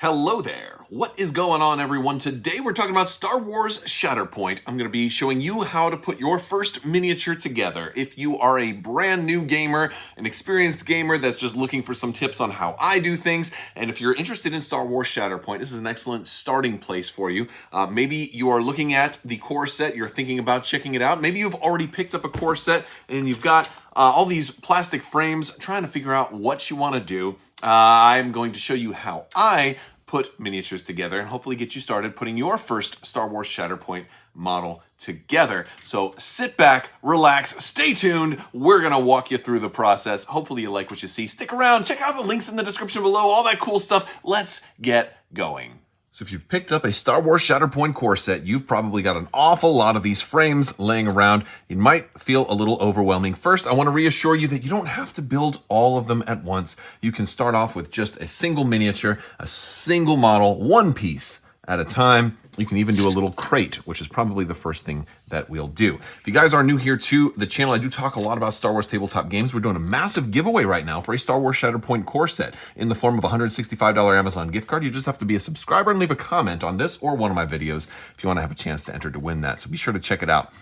Hello there. What is going on, everyone? Today we're talking about Star Wars Shatterpoint. I'm going to be showing you how to put your first miniature together. If you are a brand new gamer, an experienced gamer that's just looking for some tips on how I do things, and if you're interested in Star Wars Shatterpoint, this is an excellent starting place for you. Maybe you are looking at the core set, you're thinking about checking it out. Maybe you've already picked up a core set and you've got all these plastic frames trying to figure out what you want to do. I'm going to show you how I put miniatures together and hopefully get you started putting your first Star Wars Shatterpoint model together. So sit back, relax, stay tuned. We're going to walk you through the process. Hopefully you like what you see. Stick around, check out the links in the description below, all that cool stuff. Let's get going. So if you've picked up a Star Wars Shatterpoint core set, you've probably got an awful lot of these frames laying around. It might feel a little overwhelming. First, I want to reassure you that you don't have to build all of them at once. You can start off with just a single miniature, a single model, one piece at a time. You can even do a little crate, which is probably the first thing that we'll do. If you guys are new here to the channel, I do talk a lot about Star Wars tabletop games. We're doing a massive giveaway right now for a Star Wars Shatterpoint core set in the form of a $165 Amazon gift card. You just have to be a subscriber and leave a comment on this or one of my videos if you want to have a chance to enter to win that. So be sure to check it out.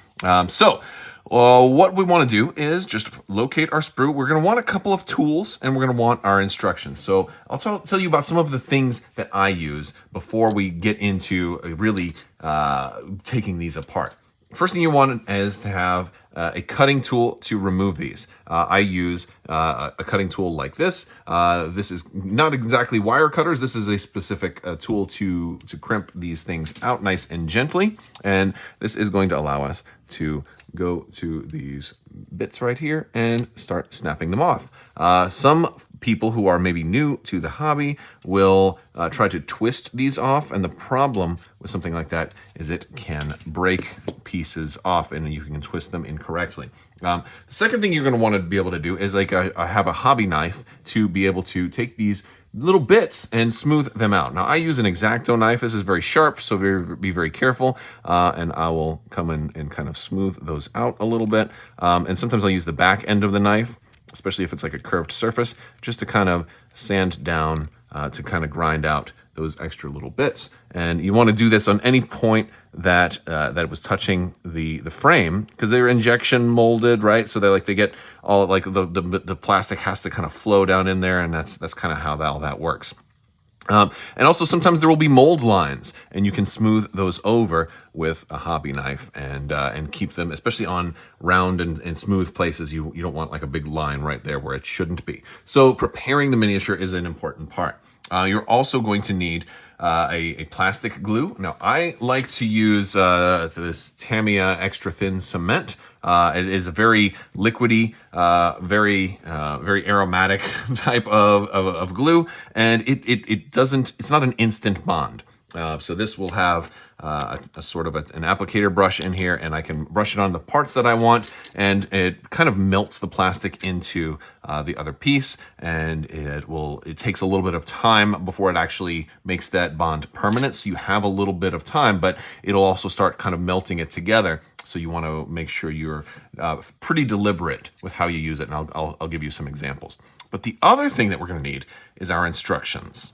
What we want to do is just locate our sprue. We're going to want a couple of tools and we're going to want our instructions. So I'll tell you about some of the things that I use before we get into really taking these apart. First thing you want is to have a cutting tool to remove these. I use a cutting tool like this. This is not exactly wire cutters. This is a specific tool to crimp these things out nice and gently. And this is going to allow us to go to these bits right here and start snapping them off. Some people who are maybe new to the hobby will try to twist these off, and the problem with something like that is it can break pieces off and you can twist them incorrectly. The second thing you're going to want to be able to do is like I have a hobby knife to be able to take these little bits and smooth them out. Now I use an X-Acto knife. This is very sharp, so be very careful. And I will come in and kind of smooth those out a little bit. And sometimes I'll use the back end of the knife, especially if it's like a curved surface, just to kind of sand down, to kind of grind out those extra little bits. And you want to do this on any point that it was touching the frame, because they're injection molded, right? So they get all like the plastic has to kind of flow down in there, and that's kind of how all that works. And also sometimes there will be mold lines, and you can smooth those over with a hobby knife and keep them, especially on round and smooth places. You don't want like a big line right there where it shouldn't be. So preparing the miniature is an important part. You're also going to need a plastic glue. Now, I like to use this Tamiya extra thin cement. It is a very liquidy, very aromatic type of glue, and it's not an instant bond. So this will have a sort of an applicator brush in here, and I can brush it on the parts that I want, and it kind of melts the plastic into the other piece, and it takes a little bit of time before it actually makes that bond permanent. So you have a little bit of time, but it'll also start kind of melting it together. So you want to make sure you're pretty deliberate with how you use it, and I'll give you some examples. But the other thing that we're going to need is our instructions.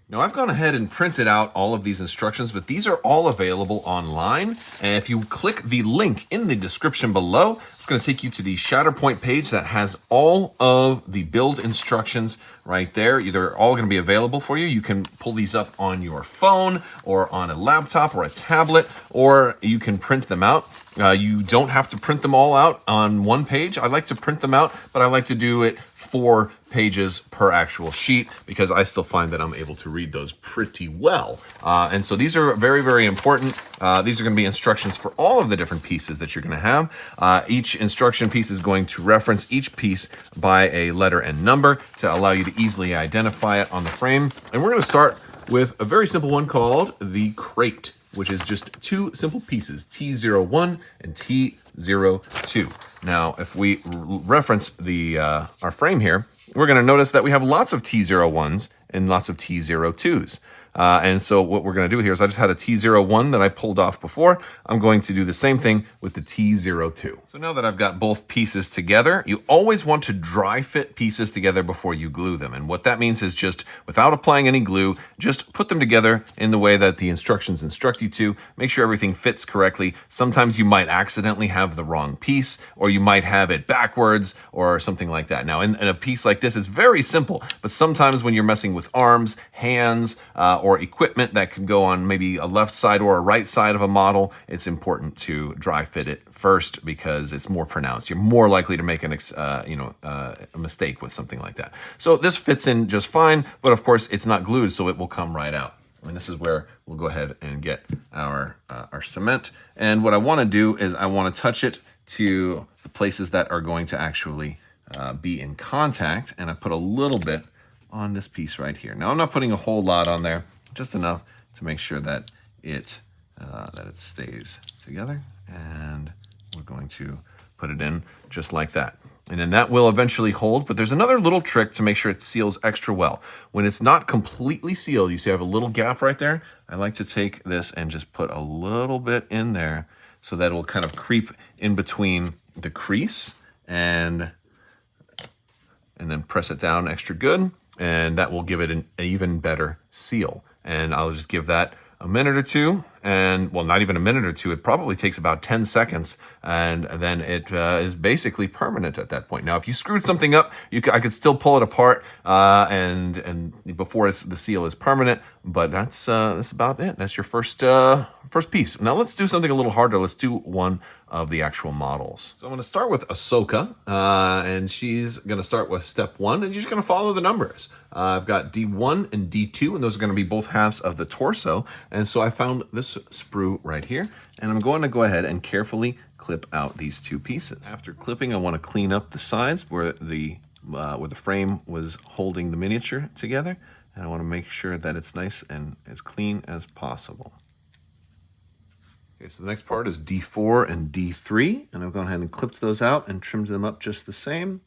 Now, I've gone ahead and printed out all of these instructions, but these are all available online. And if you click the link in the description below, it's going to take you to the Shatterpoint page that has all of the build instructions right there. They're all going to be available for you. You can pull these up on your phone or on a laptop or a tablet, or you can print them out. You don't have to print them all out on one page. I like to print them out, but I like to do it 4 pages per actual sheet because I still find that I'm able to read those pretty well. And so these are very, very important. These are going to be instructions for all of the different pieces that you're going to have. Each instruction piece is going to reference each piece by a letter and number to allow you to easily identify it on the frame. And we're going to start with a very simple one called the crate, which is just 2 simple pieces, T01 and T02. Now, if we reference our frame here, we're going to notice that we have lots of T01s and lots of T02s. And so what we're going to do here is I just had a T01 that I pulled off before. I'm going to do the same thing with the T02. So now that I've got both pieces together, you always want to dry fit pieces together before you glue them. And what that means is just without applying any glue, just put them together in the way that the instructions instruct you to. Make sure everything fits correctly. Sometimes you might accidentally have the wrong piece, or you might have it backwards or something like that. Now in a piece like this, it's very simple, but sometimes when you're messing with arms, hands, or equipment that can go on maybe a left side or a right side of a model, it's important to dry fit it first because it's more pronounced. You're more likely to make a mistake with something like that. So this fits in just fine, but of course it's not glued, so it will come right out. And this is where we'll go ahead and get our cement. And what I want to do is I want to touch it to the places that are going to actually be in contact, and I put a little bit on this piece right here. Now I'm not putting a whole lot on there, just enough to make sure that it stays together, and we're going to put it in just like that. And then that will eventually hold, but there's another little trick to make sure it seals extra well. When it's not completely sealed, you see I have a little gap right there. I like to take this and just put a little bit in there so that it will kind of creep in between the crease, and then press it down extra good, and that will give it an even better seal. And I'll just give that a minute or two, and well, not even a minute or two, it probably takes about 10 seconds, and then it is basically permanent at that point. Now, if you screwed something up, I could still pull it apart and before the seal is permanent, but that's about it. That's your first piece. Now let's do something a little harder. Let's do one of the actual models. So I'm going to start with Ahsoka, and she's going to start with step 1, and you're just going to follow the numbers. I've got D1 and D2, and those are going to be both halves of the torso. And so I found this sprue right here, and I'm going to go ahead and carefully clip out these two pieces. After clipping, I want to clean up the sides where the frame was holding the miniature together, and I want to make sure that it's nice and as clean as possible. Okay, so the next part is D4 and D3, and I've gone ahead and clipped those out and trimmed them up just the same,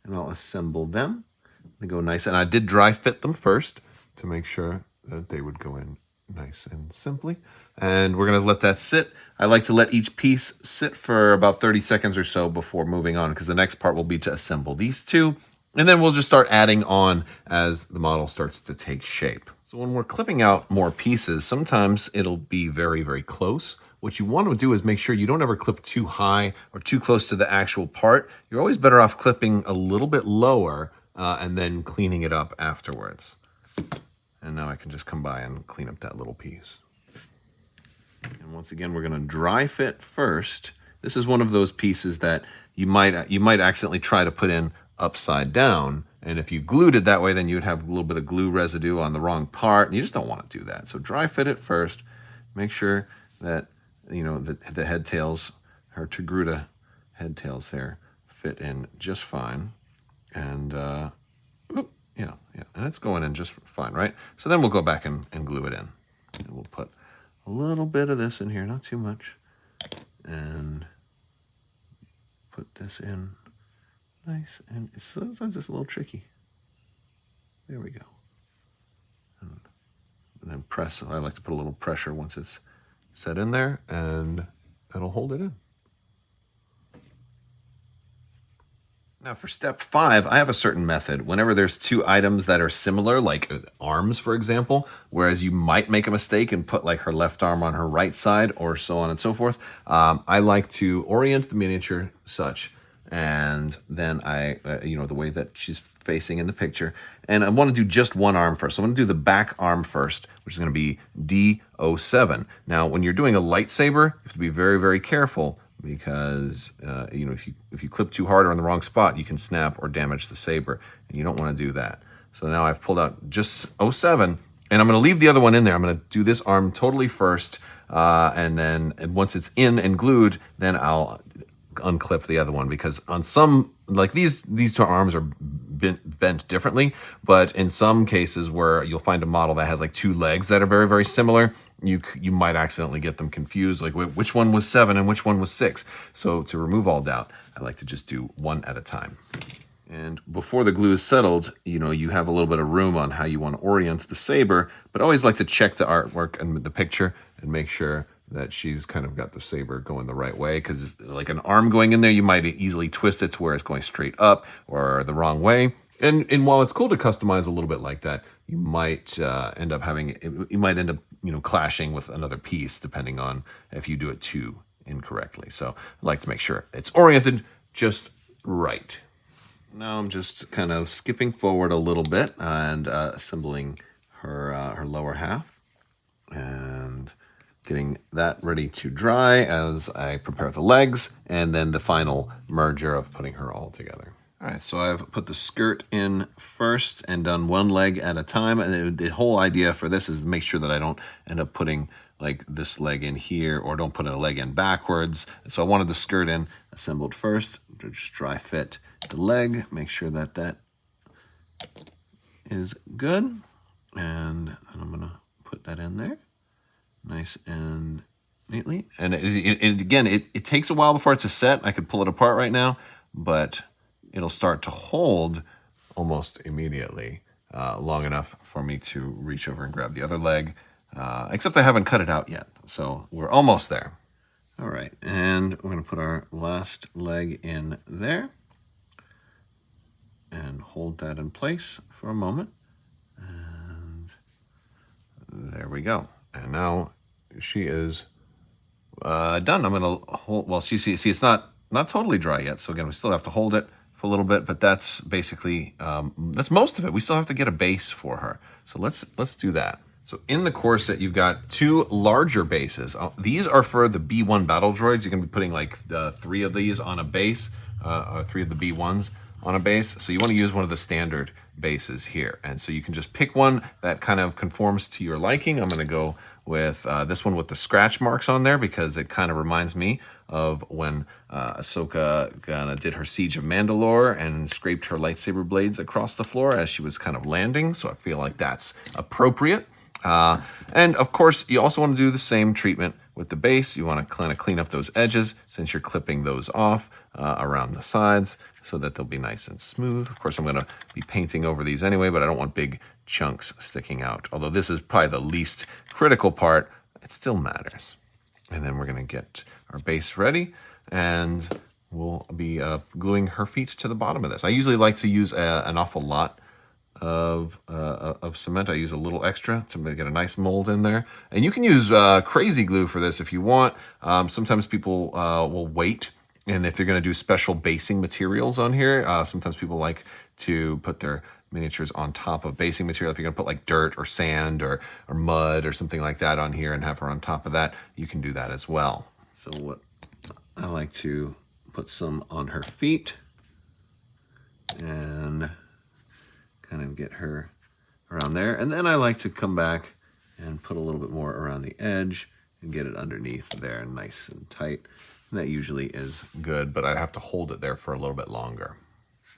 and I'll assemble them. They go nice, and I did dry fit them first to make sure that they would go in nice and simply. And we're going to let that sit. I like to let each piece sit for about 30 seconds or so before moving on, because the next part will be to assemble these two, and then we'll just start adding on as the model starts to take shape. So when we're clipping out more pieces, sometimes it'll be very, very close. What you want to do is make sure you don't ever clip too high or too close to the actual part. You're always better off clipping a little bit lower and then cleaning it up afterwards. And now I can just come by and clean up that little piece. And once again, we're going to dry fit first. This is one of those pieces that you might accidentally try to put in upside down. And if you glued it that way, then you'd have a little bit of glue residue on the wrong part. And you just don't want to do that. So dry fit it first. Make sure that, you know, the head tails, her Togruta head tails there, fit in just fine. And, yeah, and it's going in just fine, right? So then we'll go back and glue it in. And we'll put a little bit of this in here, not too much. And put this in nice, and sometimes it's a little tricky. There we go. And then press. I like to put a little pressure once it's set in there, and that'll hold it in. Now for step 5, I have a certain method. Whenever there's two items that are similar, like arms, for example, whereas you might make a mistake and put like her left arm on her right side or so on and so forth, I like to orient the miniature such, and then the way that she's facing in the picture, and I want to do just one arm first. So I'm going to do the back arm first, which is going to be D07. Now, when you're doing a lightsaber, you have to be very, very careful, because if you clip too hard or in the wrong spot, you can snap or damage the saber, and you don't want to do that. So now I've pulled out just 07, and I'm going to leave the other one in there. I'm going to do this arm totally first, and then once it's in and glued, then I'll unclip the other one, because on some, like these two arms are bent differently, but in some cases where you'll find a model that has like two legs that are very, very similar, you might accidentally get them confused, like which one was 7 and which one was 6. So to remove all doubt, I like to just do one at a time. And before the glue is settled, you have a little bit of room on how you want to orient the saber, but always like to check the artwork and the picture and make sure that she's kind of got the saber going the right way, because like an arm going in there, you might easily twist it to where it's going straight up or the wrong way. And while it's cool to customize a little bit like that, you might end up clashing with another piece depending on if you do it too incorrectly. So I like to make sure it's oriented just right. Now I'm just kind of skipping forward a little bit and assembling her lower half and getting that ready to dry as I prepare the legs and then the final merger of putting her all together. All right, so I've put the skirt in first and done one leg at a time. And the whole idea for this is to make sure that I don't end up putting like this leg in here or don't put a leg in backwards. So I wanted the skirt in assembled first to just dry fit the leg, make sure that that is good. And I'm gonna put that in there nice and neatly. And again, it takes a while before it's a set. I could pull it apart right now, but it'll start to hold almost immediately, long enough for me to reach over and grab the other leg, except I haven't cut it out yet. So we're almost there. All right, and we're gonna put our last leg in there and hold that in place for a moment. And there we go. And now she is done. I'm gonna hold, well, see, it's not totally dry yet. So again, we still have to hold it for a little bit, but that's basically, that's most of it. We still have to get a base for her. So let's do that. So in the corset, you've got two larger bases. These are for the B1 battle droids. You're gonna be putting like 3 of these on a base, or 3 of the B1s on a base. So you want to use one of the standard bases here. And so you can just pick one that kind of conforms to your liking. I'm going to go with this one with the scratch marks on there because it kind of reminds me of when Ahsoka kind of did her Siege of Mandalore and scraped her lightsaber blades across the floor as she was kind of landing. So I feel like that's appropriate. And of course, you also want to do the same treatment with the base. You want to kind of clean up those edges since you're clipping those off around the sides so that they'll be nice and smooth. Of course, I'm going to be painting over these anyway, but I don't want big chunks sticking out. Although this is probably the least critical part, it still matters. And then we're going to get our base ready and we'll be gluing her feet to the bottom of this. I usually like to use an awful lot of cement. I use a little extra to get a nice mold in there. And you can use crazy glue for this if you want. Sometimes people will wait, and if they're going to do special basing materials on here, sometimes people like to put their miniatures on top of basing material. If you're going to put like dirt or sand or mud or something like that on here and have her on top of that, you can do that as well. So what I like to put some on her feet and kind of get her around there. And then I like to come back and put a little bit more around the edge and get it underneath there nice and tight. And that usually is good, but I have to hold it there for a little bit longer.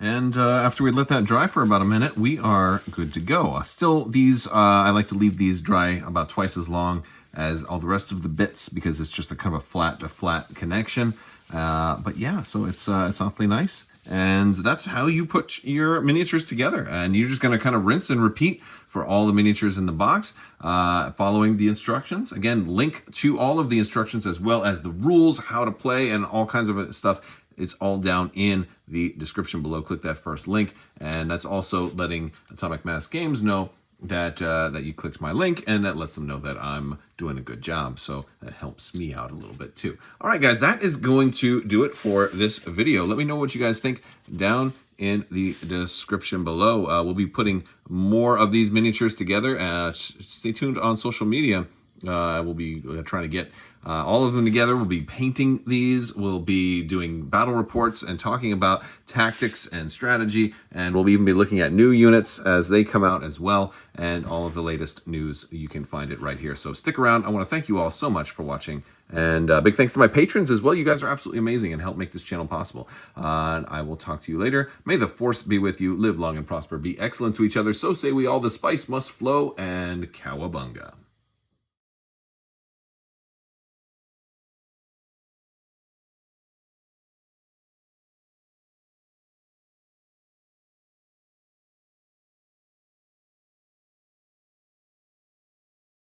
And after we let that dry for about a minute, we are good to go. Still, these, I like to leave these dry about twice as long as all the rest of the bits because it's just a kind of a flat-to-flat connection. But yeah, so it's awfully nice. And that's how you put your miniatures together. And you're just going to kind of rinse and repeat for all the miniatures in the box, following the instructions. Again, link to all of the instructions as well as the rules, how to play, and all kinds of stuff. It's all down in the description below. Click that first link. And that's also letting Atomic Mass Games know that that you clicked my link, and that lets them know that I'm doing a good job. So that helps me out a little bit too. All right, guys, that is going to do it for this video. Let me know what you guys think down in the description below. We'll be putting more of these miniatures together. Stay tuned on social media. We'll be trying to get all of them together. We'll be painting these. We'll be doing battle reports and talking about tactics and strategy. And we'll even be looking at new units as they come out as well. And all of the latest news, you can find it right here. So stick around. I want to thank you all so much for watching. And big thanks to my patrons as well. You guys are absolutely amazing and help make this channel possible. And I will talk to you later. May the force be with you. Live long and prosper. Be excellent to each other. So say we all. The spice must flow. And cowabunga.